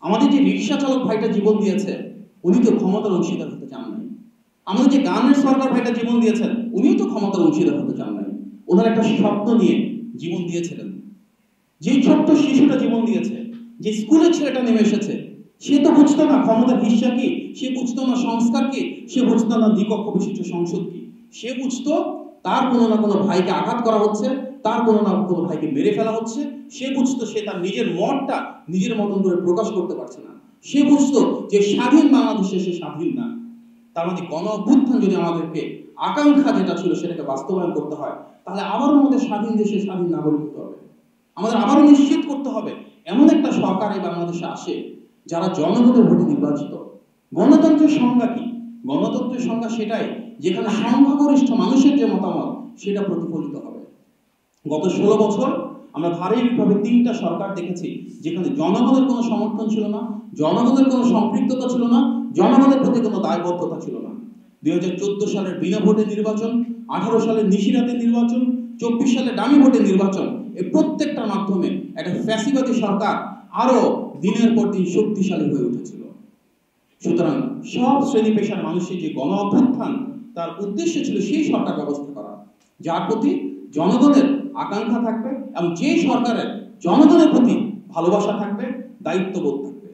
আমাদের যে রিক্সা চালক ভাইটা জীবন দিয়েছে, উনি তো ক্ষমতার অংশীদার হতে চান নাই। আমাদের যে গানের সরকার ভাইটা জীবন দিয়েছেন, উনিও তো ক্ষমতার অংশীদার হতে চান নাই। ওনার একটা স্বপ্ন নিয়ে জীবন দিয়েছিলেন। যে ছোট্ট শিশুটা জীবন দিয়েছে, যে স্কুলের ছেলেটা নেমে এসেছে, সে তো বুঝতো না ক্ষমতার হিস্সা কি, সে বুঝতো না সংস্কার কি, সে বুঝতো না দ্বিকক্ষ বিশিষ্ট সংসদ কি। সে বুঝতো তার কোনো না কোনো ভাইকে আঘাত করা হচ্ছে, তার কোনো না কোনো ভাইকে মেরে ফেলা হচ্ছে। সে বুঝতো সে তার নিজের মতটা নিজের মতন করে প্রকাশ করতে পারছে না। সে বুঝতো যে স্বাধীন বাংলাদেশে সে স্বাধীন না। তার মানে গণ অভ্যুত্থান যদি আমাদেরকে আকাঙ্ক্ষা যেটা ছিল সেটাকে বাস্তবায়ন করতে হয়, তাহলে আবারও আমাদের স্বাধীন দেশে স্বাধীন নাগরিক হতে হবে। আমাদের আবারও নিশ্চিত করতে হবে এমন একটা সরকার এই বাংলাদেশে আসে যারা জনগণের ভোটে নির্বাচিত। গণতন্ত্রের সংজ্ঞা কি? গণতন্ত্রের সংজ্ঞা সেটাই যেখানে সংখ্যাগরিষ্ঠ মানুষের যে মতামত সেটা প্রতিফলিত হবে। গত 16 বছর আমরা ধারাবাহিকভাবে 3টা সরকার দেখেছি যেখানে জনগণের কোনো সমর্থন ছিল না, জনগণের কোনো সম্পৃক্ততা ছিল না, জনগণের প্রতি কোনো দায়বদ্ধতা ছিল না। 2014 সালের বিনা ভোটে নির্বাচন, 18 সালের নিশিরাতের নির্বাচন, 24 সালে ডামি ভোটে নির্বাচন, এই প্রত্যেকটার মাধ্যমে একটা ফ্যাসিবাদী সরকার আরো দিনের পর দিন শক্তিশালী হয়ে উঠেছিল। সুতরাং সব শ্রেণী পেশার মানুষের যে গণ অভ্যুত্থান, তার উদ্দেশ্য ছিল সেই সরকার ব্যবস্থা করা যার প্রতি জনগণের আকাঙ্ক্ষা থাকবে এবং যে সরকারের জনগণের প্রতি ভালোবাসা থাকবে, দায়িত্ববোধ থাকবে।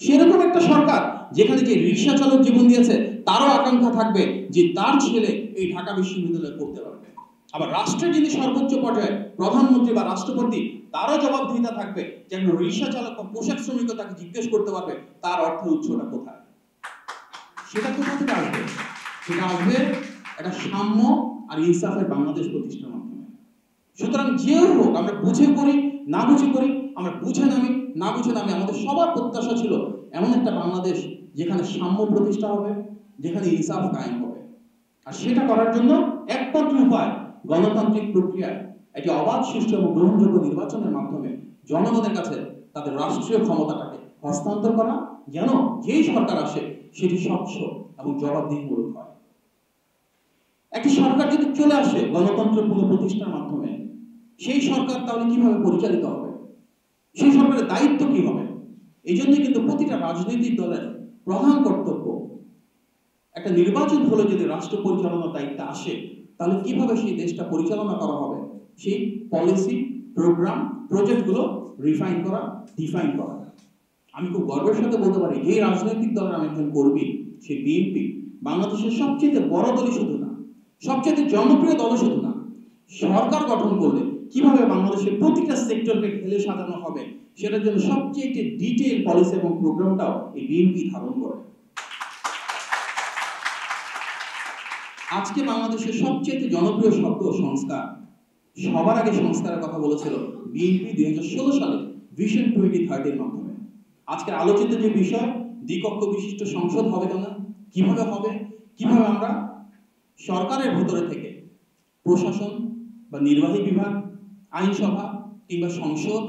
সেরকম একটা সরকার যেখানে যে রিক্সা চালক জীবন দিয়েছে তারও আকাঙ্ক্ষা থাকবে যে তার ছেলে এই ঢাকা বিশ্ববিদ্যালয়ে পড়তে পারবে। আবার রাষ্ট্রের যিনি সর্বোচ্চ পর্যায়ে প্রধানমন্ত্রী বা রাষ্ট্রপতি, তারও জবাবদিহিতা থাকবে যে একজন রিক্সা চালক বা পোশাক শ্রমিক তাকে জিজ্ঞেস করতে পারবে তার অর্থের উৎসটা কোথায়। সেটা কোথা থেকে আসবে? সেটা আসবে একটা সাম্য আর ইনসাফের বাংলাদেশ প্রতিষ্ঠার মাধ্যমে। সুতরাং যেও হোক, আমরা বুঝে করি না বুঝে করি, আমরা বুঝে নামি না বুঝে নামি, আমাদের সবার প্রত্যাশা ছিল এমন একটা বাংলাদেশ যেখানে সাম্য প্রতিষ্ঠা হবে, যেখানে ইনসাফ কায়েম হবে। আর সেটা করার জন্য একমাত্র উপায় গণতান্ত্রিক প্রক্রিয়ায় একটি অবাধ, সুষ্ঠু এবং গ্রহণযোগ্য নির্বাচনের মাধ্যমে জনগণের কাছে তাদের রাষ্ট্রীয় ক্ষমতাটাকে হস্তান্তর করা, যেন যেই সরকার আসে সেটি স্বচ্ছ এবং জবাবদিহিমূলক হয়। একটি সরকার যদি চলে আসে গণতন্ত্রের পুনঃপ্রতিষ্ঠার মাধ্যমে, সেই সরকার তাহলে কিভাবে পরিচালিত হবে, সেই সরকারের দায়িত্ব কি হবে? এই জন্য কিন্তু প্রতিটা রাজনৈতিক দলের প্রধান কর্তব্য একটা নির্বাচন হলে যদি রাষ্ট্র পরিচালনার দায়িত্ব আসে তাহলে কিভাবে সেই দেশটা পরিচালনা করা হবে, সেই পলিসি, প্রোগ্রাম, প্রজেক্টগুলো রিফাইন করা, ডিফাইন করা। আমি খুব গর্বের সাথে বলতে পারি যে রাজনৈতিক দলের আমি একজন কর্মী, সেই বিএনপি বাংলাদেশের সবচেয়ে বড় দলই শুধু না, সবচেয়ে জনপ্রিয় দল শুধু না, সরকার গঠন করলে কিভাবে বাংলাদেশের প্রতিটা সেক্টরকে ঢেলে সাজানো হবে সেটার জন্য সবচেয়ে ডিটেইল পলিসি এবং প্রোগ্রামটাও এই বিএনপি ধারণ করে। আজকে বাংলাদেশের সবচেয়ে জনপ্রিয় শব্দ সংস্কার। সবার আগে সংস্কারের কথা বলেছিল বিএনপি 2016 সালে ভিশন 2030 এর মাধ্যমে। আজকে আলোচিত যে বিষয় দ্বিকক্ষ বিশিষ্ট সংসদ হবে না, কিভাবে হবে, কিভাবে আমরা সরকারের ভিতরে থেকে প্রশাসন বা নির্বাহী বিভাগ, আইনসভা কিংবা সংসদ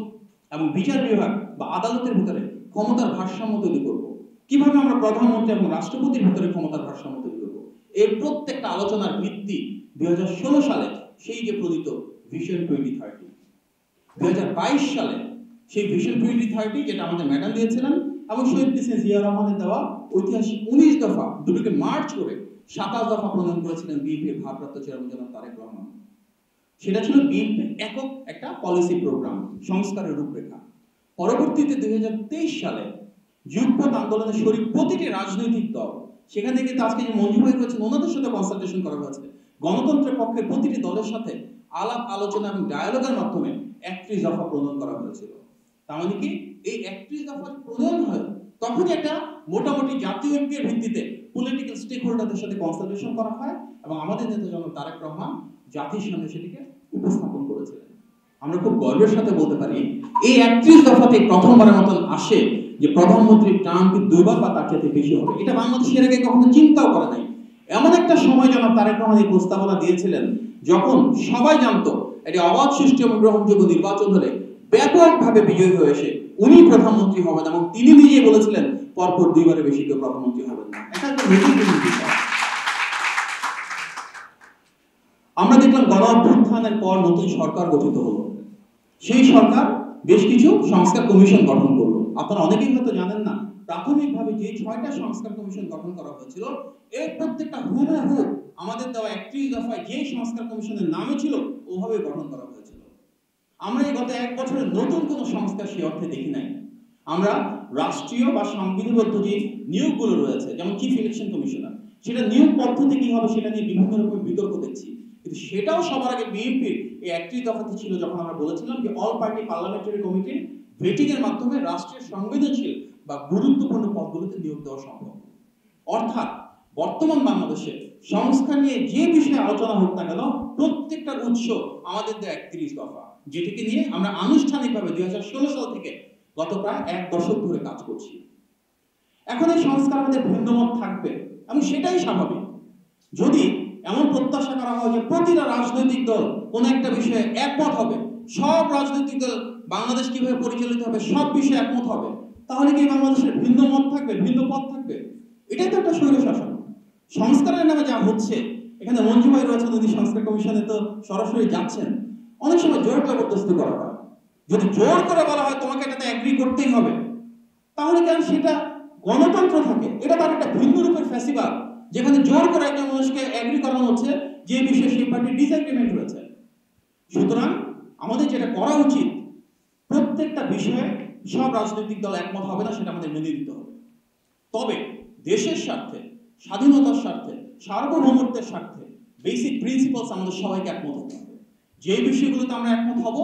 এবং বিচার বিভাগ বা আদালতের ভিতরে ক্ষমতার ভারসাম্য তৈরি করব, কিভাবে আমরা প্রধানমন্ত্রী এবং রাষ্ট্রপতির ভিতরে ক্ষমতার ভারসাম্য তৈরি করব, এর প্রত্যেকটা আলোচনার ভিত্তি 2016 সালে সেই যে প্রণীত ভিশন 2030। 2022 সালে সেই ভিশন 2030 যেটা আমাদের ম্যাডাম দিয়েছিলেন এবং শহীদ প্রেসিডেন্ট জিয়া রহমানের দেওয়া ঐতিহাসিক 19 দফা দুটোকে মার্চ করে 27 দফা প্রণয়ন করেছিলেন বিএনপির ভারপ্রাপ্ত চেয়ারম্যান জনাব তারেক রহমান। সেটা ছিল বিএনপির একক একটা পলিসি প্রোগ্রাম, সংস্কারের রূপরেখা। পরবর্তীতে 2023 সালে যুগপৎ আন্দোলনের শরীক প্রতিটি রাজনৈতিক দল, সেখানে কিন্তু আজকে যে মঞ্জু ভাই রয়েছেন ওনাদের সাথে কনসালটেশন করা হয়েছে, গণতন্ত্রের পক্ষে প্রতিটি দলের সাথে আলাপ আলোচনা এবং ডায়ালগের মাধ্যমে 31 দফা প্রণয়ন করা হয়েছিল। তার মানে কি এই 31 দফা প্রণয়ন হয় তখনই একটা মোটামুটি জাতীয় ঐক্যের ভিত্তিতে পলিটিক্যাল স্টেক হোল্ডারদের সাথে কনসালটেশন করা হয় এবং আমাদের নেতা জনাব তারেক রহমান জাতির সামনে সেটিকে উপস্থাপন করেছিলেন। আমরা খুব গর্বের সাথে বলতে পারি এই 31 দফাতে প্রথমবারের মতন আসে যে প্রধানমন্ত্রীর টার্ম কি 2 বার বা তার চেয়ে বেশি হবে। এটা বাংলাদেশের আগে কখনো চিন্তাও করে নাই। এমন একটা সময় জনাব তারেক রহমান এই প্রস্তাবনা দিয়েছিলেন যখন সবাই জানতো এটি অবাধ, সুষ্ঠু এবং গ্রহণযোগ্য নির্বাচন হলে ব্যাপকভাবে বিজয়ী হয়ে এসে উনি প্রধানমন্ত্রী হবেন এবং তিনি নিজেই বলেছিলেন পরপর 2 বারের বেশি কেউ প্রধানমন্ত্রী হবেন না। এটা একটা নতুন বিষয়। আমরা দেখলাম গণ অভ্যুত্থানের পর নতুন সরকার গঠিত হলো। সেই সরকার বেশ কিছু সংস্কার কমিশন গঠন করলো। আপনারা অনেকেই হয়তো জানেন না, প্রাথমিকভাবে যে 6টা সংস্কার কমিশন গঠন করা হয়েছিল, এর প্রত্যেকটা হুবহু আমাদের দেওয়া 31 দফায় যে সংস্কার কমিশনের নামে ছিল ওভাবে গঠন করা হয়েছিল। আমরা এই গত 1 বছরে নতুন কোনো সংস্কার সে অর্থে দেখি নাই। আমরা রাষ্ট্রীয় বা সংবিধিবদ্ধ যে নিয়োগগুলো রয়েছে, যেমন চিফ ইলেকশন কমিশনার, সেটা নিয়োগ পদ্ধতি কি হবে সেটা নিয়ে বিভিন্ন রকমের বিতর্ক দেখছি। কিন্তু সেটাও সবার আগে বিএনপির এই 31 দফাতে ছিল, যখন আমরা বলেছিলাম যে অল পার্টি পার্লামেন্টারি কমিটির ভেটিং এর মাধ্যমে রাষ্ট্রের সংবেদনশীল বা গুরুত্বপূর্ণ পদগুলোতে নিয়োগ দেওয়া সম্ভব। অর্থাৎ বর্তমান বাংলাদেশে সংস্কার নিয়ে যে বিষয়ে আলোচনা হোক না কেন, প্রত্যেকটার উৎস আমাদের 31 দফা, যেটিকে নিয়ে আমরা আনুষ্ঠানিকভাবে 2016 সাল থেকে গত প্রায় 1 দশক ধরে কাজ করছি। এখন এই সংস্কার আমাদের ভিন্নমত থাকবে এবং সেটাই স্বাভাবিক। যদি এমন প্রত্যাশা করা হয় যে প্রতিটা রাজনৈতিক দল কোন একটা বিষয়ে একমত হবে, সব রাজনৈতিক দল বাংলাদেশ কিভাবে পরিচালিত হবে সব বিষয়ে একমত হবে, তাহলে কি বাংলাদেশের ভিন্ন মত থাকবে, ভিন্ন পথ থাকবে? এটাই তো একটা স্বৈরশাসন। সংস্কারের নামে যা হচ্ছে, এখানে মঞ্জু ভাই রয়েছেন, উনি সংস্কার কমিশনে তো সরাসরি যাচ্ছেন, অনেক সময় জোর জবরদস্তি করা হয়। যদি জোর করে বলা হয় তোমাকে এটাতে এগ্রি করতেই হবে, তাহলে কেন সেটা গণতন্ত্র থাকে? এটা তার একটা ভিন্ন রূপের ফ্যাসিবাদ, যেখানে জোর করে একটা মানুষকে এগ্রি করানো হচ্ছে যে বিষয়ে সেই পার্টির ডিসএগ্রিমেন্ট রয়েছে। সুতরাং আমাদের যেটা করা উচিত, প্রত্যেকটা বিষয়ে সব রাজনৈতিক দল একমত হবে না, সেটা আমাদের মেনে নিতে হবে। তবে দেশের স্বার্থে, স্বাধীনতার স্বার্থে, সার্বভৌমত্বের স্বার্থে বেসিক প্রিন্সিপালস আমাদের সবাইকে একমত হতে হবে। যে বিষয়গুলোতে আমরা একমত হব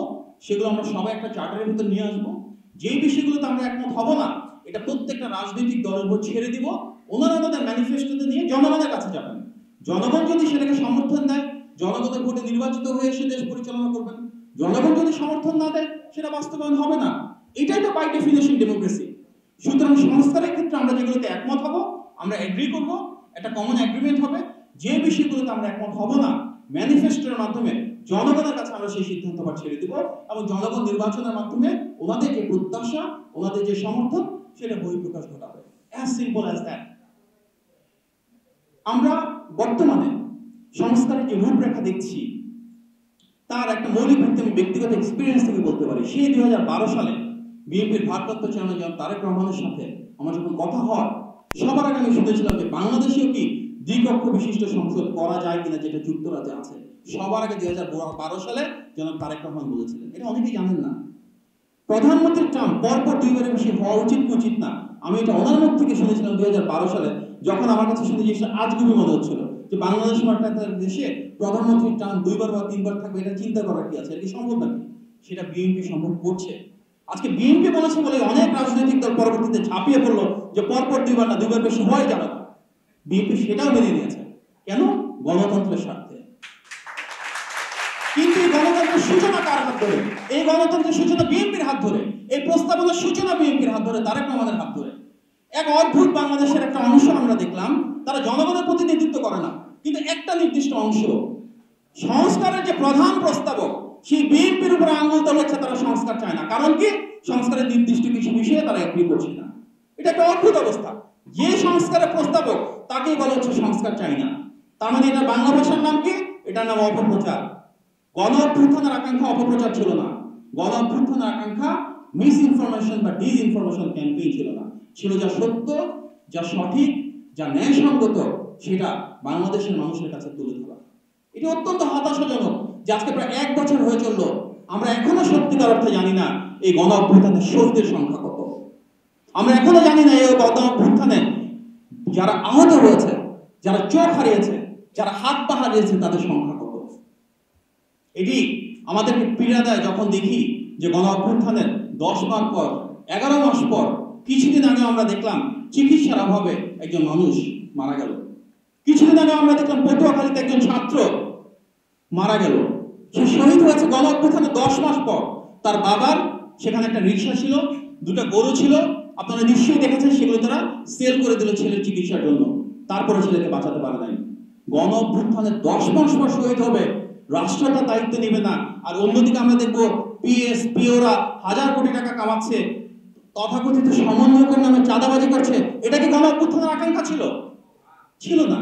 সেগুলো আমরা সবাই একটা চার্টারের ভিতর নিয়ে আসবো। যে বিষয়গুলোতে আমরা একমত হব না, এটা প্রত্যেকটা রাজনৈতিক দলের উপর ছেড়ে দিব। ওনারা ওনাদের ম্যানিফেস্টোতে নিয়ে জনগণের কাছে যাবেন। জনগণ যদি সেটাকে সমর্থন দেয়, জনগণের ভোটে নির্বাচিত হয়ে এসে দেশ পরিচালনা করবেন। জনগণ যদি সমর্থন না দেয়, সেটা বাস্তবায়ন হবে না। এটাই তো বাই ডেফিনেশন ডেমোক্রেসি। সুতরাং সংস্কারের ক্ষেত্রে আমরা যেগুলোতে একমত হব, আমরা এগ্রি করব, একটা কমন এগ্রিমেন্ট হবে। যে বিষয়গুলোতে আমরা একমত হব না, ম্যানিফেস্টোর মাধ্যমে জনগণের কাছে আমরা সেই সিদ্ধান্ত ছেড়ে দিব এবং জনগণ নির্বাচনের মাধ্যমে ওনাদের যে প্রত্যাশা, ওনাদের যে সমর্থন, সেটা বহিঃপ্রকাশ ঘটাবে। As simple as that. আমরা বর্তমানে সংস্কারের যে রূপরেখা দেখছি, তার একটা মৌলিক ভিত্তি আমি ব্যক্তিগত এক্সপিরিয়েন্স থেকে বলতে পারি। সেই 2012 সালে বিএনপির ভারপ্রাপ্ত চেয়ারম্যান জনাব তারেক রহমানের সাথে আমার যখন কথা হয়, সবার আগে আমি শুনেছিলাম যে বাংলাদেশেও কি দ্বিকক্ষ বিশিষ্ট সংসদ করা যায় কিনা, যেটা যুক্তরাজ্যে আছে। সবার আগে 2012 সালে জনাব তারেক রহমান বলেছিলেন। এটা অনেকেই জানেন না। প্রধানমন্ত্রীর টার্ম পরপর 2বারের বেশি হওয়া উচিত কি উচিত না, আমি এটা ওনার মুখ থেকে শুনেছিলাম 2012 সালে, যখন আমার কাছে শুনে জিনিসটা আজগুবি মনে হচ্ছিল যে বাংলাদেশ মতো একটা দেশে প্রধানমন্ত্রীর টার্ম 2বার বা 3বার থাকবে, এটা চিন্তা করার কি আছে? এটা কি সম্ভব নাকি? সেটা বিএনপি সম্ভব করছে। আজকে বিএনপি বলেছে বলে অনেক রাজনৈতিক দল পরবর্তীতে ঝাঁপিয়ে পড়লো যে পরপর 2বার না, 2বার বেশি হওয়াই যাবে না। বিএনপি সেটাও মেনে নিয়েছে। কেন? গণতন্ত্রের স্বার্থে। কিন্তু এই গণতন্ত্রের সূচনা কার হাত ধরে? এই গণতন্ত্রের সূচনা বিএনপির হাত ধরে। এই প্রস্তাবনার সূচনা বিএনপির হাত ধরে, তারেক রহমানের হাত ধরে। এক অদ্ভুত বাংলাদেশের একটা অংশ আমরা দেখলাম, তারা জনগণের প্রতিনিধিত্ব করে না, কিন্তু একটা নির্দিষ্ট অংশ সংস্কারের যে প্রধান প্রস্তাবক, সেই বিএনপির উপরে আঙুল তোলাচ্ছে, তারা সংস্কার চায় না। কারণ কি? সংস্কারের নির্দিষ্ট কিছু বিষয়ে তারা এগ্রি করছে না। এটা একটা অদ্ভুত অবস্থা। যে সংস্কারের প্রস্তাবক, তাকেই বলা হচ্ছে সংস্কার চাই না। তার মানে এটা বাংলা ভাষার নাম কি? এটার নাম অপপ্রচার। গণ অভ্যুত্থানের আকাঙ্ক্ষা অপপ্রচার ছিল না। গণ অভ্যুত্থানের আকাঙ্ক্ষা মিস ইনফরমেশন বা ডিস ইনফরমেশন ক্যাম্পেইন ছিল না। ছিল যা সত্য, যা সঠিক, যা ন্যায়সঙ্গত, সেটা বাংলাদেশের মানুষের কাছে তুলে ধরা। এটি অত্যন্ত হতাশাজনক যে আজকে প্রায় 1 বছর হয়ে চলল, আমরা এখনো সত্যিকার অর্থে জানি না এই গণ অভ্যুত্থানের শহীদের সংখ্যা কত। আমরা এখনো জানি না এই গণ অভ্যুত্থানে যারা আহত হয়েছে, যারা চোখ হারিয়েছে, যারা হাত পা হারিয়েছে, তাদের সংখ্যা কত। এটি আমাদেরকে পীড়া দেয় যখন দেখি যে গণ অভ্যুত্থানের 10 মাস পর, 11 মাস পর, কিছুদিন আগে আমরা দেখলাম চিকিৎসার অভাবে একজন মানুষ মারা গেল। কিছুদিন আগে আমরা দেখলাম পটুয়াখালীতে একজন ছাত্র মারা গেল। সে শহীদ হয়েছে গণ অভ্যুত্থানের 10 মাস পর। তার বাবার সেখানে একটা রিক্সা ছিল, 2টা গরু ছিল, আপনারা নিশ্চয়ই দেখেছেন, সেগুলো তারা সেল করে দিল ছেলের চিকিৎসার জন্য। তারপরে ছেলেকে বাঁচাতে পারে নাই। গণ অভ্যুত্থানের 10 মাস পর শহীদ হবে, রাষ্ট্রটা দায়িত্ব নেবে না। আর অন্যদিকে আমরা দেখবো পিএস পিওরা হাজার কোটি টাকা কামাচ্ছে, তথাকথিত সমন্বয়কের নামে চাঁদাবাজি করছে। এটা কি গণ অভ্যুত্থানের আকাঙ্ক্ষা ছিল? ছিল না।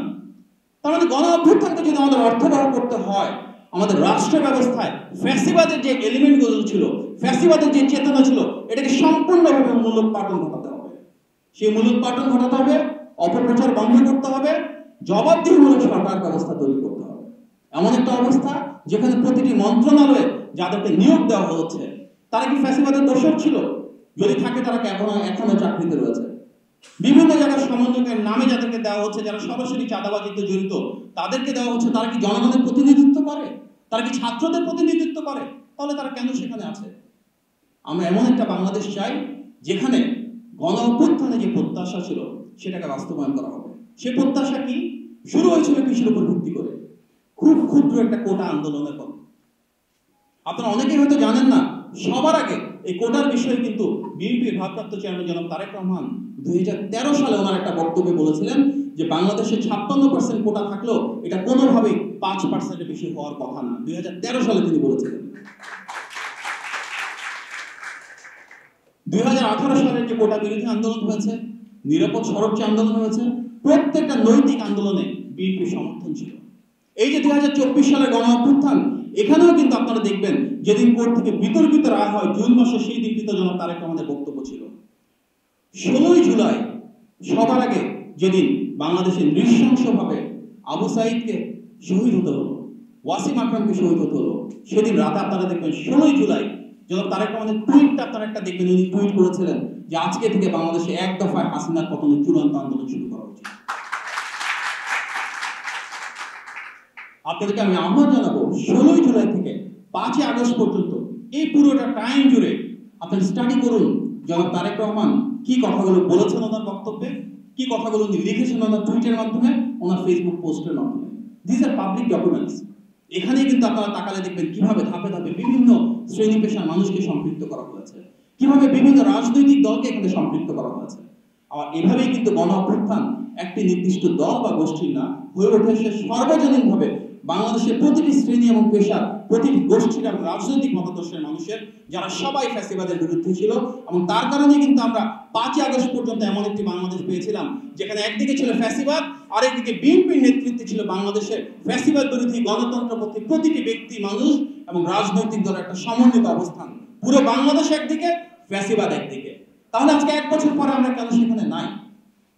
তার মানে গণ অভ্যুত্থানকে যদি আমাদের অর্থবহ করতে হয়, আমাদের রাষ্ট্র ব্যবস্থায় ফ্যাসিবাদের যে এলিমেন্টগুলো ছিল, ফ্যাসিবাদের যে চেতনা ছিল, এটাকে সম্পূর্ণভাবে মূলোৎপাটন ঘটাতে হবে। সেই মূলোৎপাটন ঘটাতে হবে, অপপ্রচার বন্ধ করতে হবে, জবাবদিহিমূলক সরকার ব্যবস্থা তৈরি করতে হবে। এমন একটা অবস্থা যেখানে প্রতিটি মন্ত্রণালয়ে যাদেরকে নিয়োগ দেওয়া হচ্ছে তারা কি ফ্যাসিবাদের দোষর ছিল? যদি থাকে তারা এখনো চাকরিতে রয়েছে। বিভিন্ন জায়গায় সমন্বয়কের নামে যাদেরকে দেওয়া হচ্ছে, যারা সরাসরি চাঁদাবাজিতে জড়িত, তাদেরকে দেওয়া হচ্ছে, তারা কি জনগণের প্রতিনিধিত্ব করে? তারা কি ছাত্রদের প্রতিনিধিত্ব করে? তাহলে তারা কেন সেখানে আছে? আমরা এমন একটা বাংলাদেশ চাই যেখানে গণ অভ্যুত্থানে যে প্রত্যাশা ছিল সেটাকে বাস্তবায়ন করা হবে। সে প্রত্যাশা কি? শুরু হয়েছিল কিসের উপর ভিত্তি করে? খুব ক্ষুদ্র একটা কোটা আন্দোলনের পর। আপনারা অনেকেই হয়তো জানেন না, সবার আগে এই কোটার বিষয়ে কিন্তু বিএনপির ভারপ্রাপ্ত চেয়ারম্যান জনাব তারেক রহমান 2013 সালে ওনার একটা বক্তব্যে বলেছিলেন যে বাংলাদেশে 56% কোটা থাকলেও এটা কোনোভাবেই 5%-এর বেশি হওয়ার কথা না। 2013 সালে তিনি বলেছিলেন। 2018 সালের যে কোটা বিরোধী আন্দোলন হয়েছে, নিরাপদ সড়ক যে আন্দোলন হয়েছে, প্রত্যেকটা নৈতিক আন্দোলনে বিএনপির সমর্থন ছিল। এই যে 2024 সালের গণ অভ্যুত্থান, এখানেও কিন্তু আপনারা দেখবেন যেদিন কোর্ট থেকে বিতর্কিত রায় হয় জুন মাসে, সেই দিনটিতে জনাব তারেক রহমানের বক্তব্য ছিল। 16ই জুলাই সবার আগে যেদিন বাংলাদেশে নৃশংসভাবে আবু সাঈদকে শহীদ হতে হলো, ওয়াসিম আকরামকে শহীদ হতে হলো, সেদিন রাতে আপনারা দেখবেন 16ই জুলাই জনাব তারেক রহমানের টুইটটা আপনারা একটা দেখবেন, উনি টুইট করেছিলেন যে আজকে থেকে বাংলাদেশে এক দফায় হাসিনার পতনের চূড়ান্ত আন্দোলন শুরু করা উচিত। আপনাদেরকে আমি আহ্বান জানাবো 16ই জুলাই থেকে 5ই আগস্ট পর্যন্ত এই পুরোটা টাইম জুড়ে আপনারা স্টাডি করুন জনাব তারেক রহমান কি কথাগুলো বলেছেন ওনার বক্তব্যে, কি কথাগুলো উনি লিখেছেন ওনার টুইটের মাধ্যমে, ওনার ফেসবুক পোস্টের মাধ্যমে। This are public documents. এখানে কিন্তু আপনারা তাকালে দেখবেন কিভাবে ধাপে ধাপে বিভিন্ন শ্রেণী পেশার মানুষকে সম্পৃক্ত করা হয়েছে, কিভাবে বিভিন্ন রাজনৈতিক দলকে এখানে সম্পৃক্ত করা হয়েছে। আর এভাবেই কিন্তু গণ অভ্যুত্থান একটি নির্দিষ্ট দল বা গোষ্ঠীর না, হয়ে উঠেছে সর্বজনীনভাবে বাংলাদেশের প্রতিটি শ্রেণী এবং পেশা, প্রতিটি গোষ্ঠীর এবং রাজনৈতিক মতাদর্শের মানুষের, যারা সবাই ফ্যাসিবাদের বিরুদ্ধে ছিল। এবং তার কারণে কিন্তু আমরা 5ই আগস্ট পর্যন্ত এমন একটি বাংলাদেশ পেয়েছিলাম যেখানে একদিকে ছিল ফ্যাসিবাদ, আরেকদিকে বিএনপির নেতৃত্বে ছিল বাংলাদেশের ফ্যাসিবাদ বিরোধী গণতন্ত্রপন্থী প্রতিটি ব্যক্তি, মানুষ এবং রাজনৈতিক দলের একটা সমন্বিত অবস্থান। পুরো বাংলাদেশ একদিকে, ফ্যাসিবাদ একদিকে। তাহলে আজকে 1 বছর পরে আমরা কেন সেখানে নাই?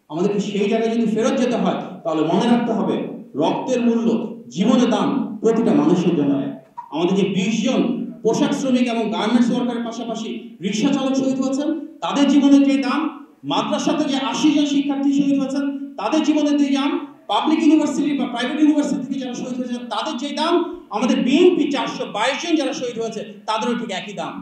আমাদেরকে সেই জায়গায় যদি ফেরত যেতে হয় তাহলে মনে রাখতে হবে রক্তের মূল্য, জীবনের দাম প্রতিটা মানুষের জন্য। আমাদের যে 20 জন পোশাক শ্রমিক এবং গার্মেন্টস ওয়ার্কারের পাশাপাশি রিক্সা চালক শহীদ হয়েছেন, তাদের জীবনের যে দাম, মাদ্রাসাতে যে 80 জন শিক্ষার্থী শহীদ হয়েছেন তাদের জীবনের যে দাম, পাবলিক ইউনিভার্সিটি বা প্রাইভেট ইউনিভার্সিটি থেকে যারা শহীদ হয়েছেন তাদের যে দাম, আমাদের বিএনপি 422 জন যারা শহীদ হয়েছে তাদেরও ঠিক একই দাম।